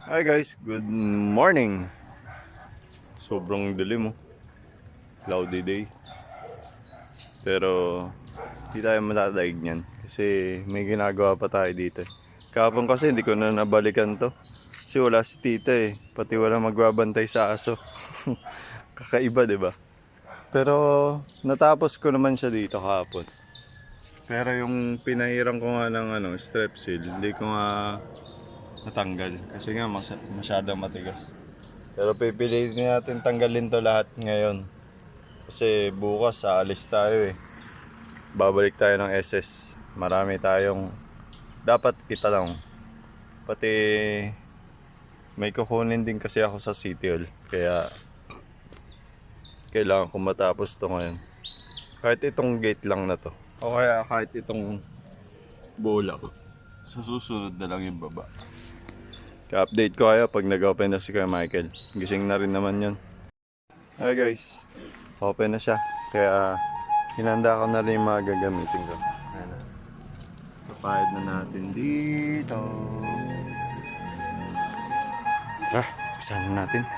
Hi guys, good morning. Sobrang dilim mo. Cloudy day. Pero hindi tayo matataig niyan kasi may ginagawa pa tayo dito. Kahapon kasi hindi ko na nabalikan to. Kasi wala si tita eh. Pati wala magbabantay sa aso. Kakaiba, 'di ba? Pero natapos ko naman siya dito kahapon. Pero yung pinahiram ko nga ng strep seal, hindi ko nga natanggal kasi nga masyadong matigas. Pero pipiliin natin tanggalin to lahat ngayon. Kasi bukas aalis tayo eh. Babalik tayo ng SS. Marami tayong dapat itanong. Pati may kukunin din kasi ako sa City Hall. Kaya kailangan ko matapos to ngayon. Kahit itong gate lang na to. O kaya kahit itong bola ko. Sa susunod na lang yung baba. Ka-update ko kayo pag nag-open na si Kuya Michael. Gising na rin naman yun. Hi guys. Open na siya. Kaya hinanda ko na rin yung mga gagamitin ko. Ayan. Papayad na natin dito. Tara, buksan na natin.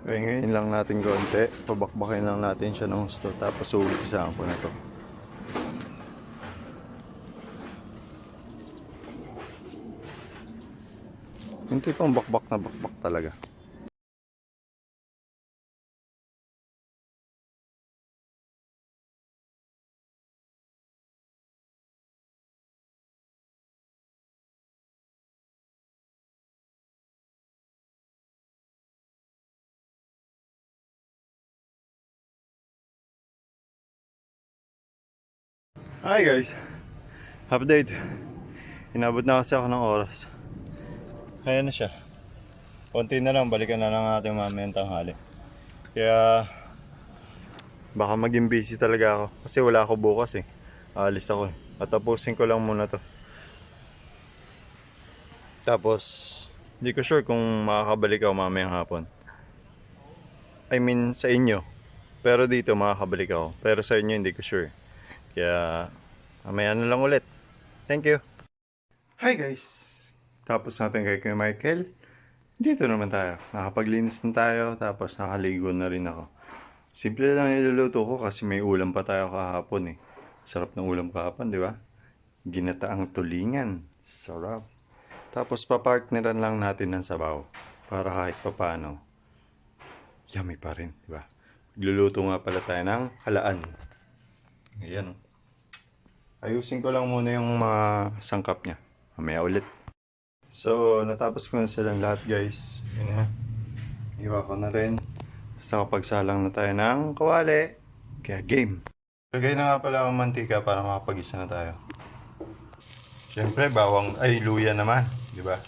Okay, ngayon lang natin konti. Pabakbakin lang natin siya ng gusto. Tapos uwisahan ko na to. Hindi pang bakbak na bakbak talaga. Hi guys. Update. Inabot na kasi ako ng oras. Ayan na siya. Konti na lang. Balikan na lang natin mamayang tanghali. Kaya baka maging busy talaga ako. Kasi wala ako bukas eh. Aalis ako eh. At tapusin ko lang muna to. Tapos hindi ko sure kung makakabalik ako mamayang hapon. I mean sa inyo. Pero dito makakabalik ako. Pero sa inyo hindi ko sure. Kaya mamaya na lang ulit. Thank you. Hi guys. Tapos natin kay Kuya Michael. Dito naman tayo. Nakapaglinis na tayo. Tapos nakaligo na rin ako. Simple lang niluluto ko kasi may ulam pa tayo kahapon eh. Sarap ng ulam kahapon, di ba? Ginataang tulingan. Sarap. Tapos papartneran lang natin ng sabaw. Para kahit papano. Yummy pa rin, di ba? Magluluto nga pala tayo ng halaan. Ayan. Ayusin ko lang muna yung mga sangkap niya. Mamaya ulit. So, natapos ko na silang lahat guys. Yun na. Iwa ko na rin. Basta kapagsalang na tayo ng kawali. Kaya game. Lagay na nga pala akong mantika para makapag-isa na tayo. Siyempre, bawang, ay luya naman. Diba?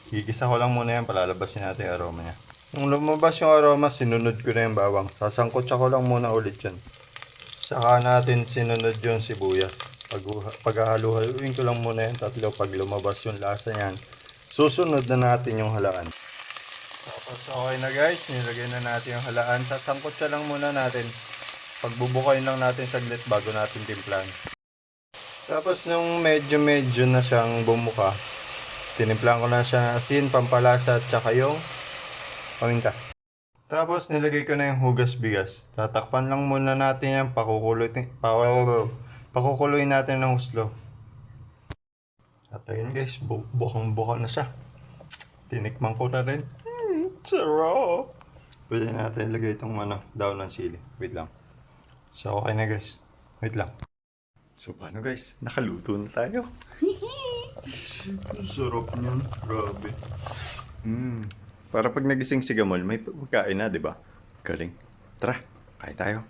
Gigisa ko lang muna yan. Palalabasin natin yung aroma niya. Nung lumabas yung aroma, sinunod ko na yung bawang. Sasangkotsa ko lang muna ulit yan. Saka natin sinunod yung sibuyas. Paghahalu-haluin ko lang muna yung tatlo. Pag lumabas yung lasa niyan, susunod na natin yung halaan. Tapos okay na guys, nilagay na natin yung halaan. Sasangkotsa lang muna natin. Pagbubukayin lang natin saglit bago natin timplan. Tapos nung medyo na siyang bumuka, tinimplan ko na siya ng asin, pampalasa at saka yung paminta. Tapos nilagay ko na yung hugas bigas. Tatakpan lang muna natin yan, pakukuluin natin ng huslo. At ayun guys, bukang buka na siya. Tinikman ko na rin. Sarap! Pwede natin ilagay itong daon ng sili. Wait lang. So okay na guys. Wait lang. So paano guys? Nakaluto na tayo. Sarap niyan. Grabe. Para pag nagising si Gamol, may pagkain na, di ba? Galing. Tara, kain tayo.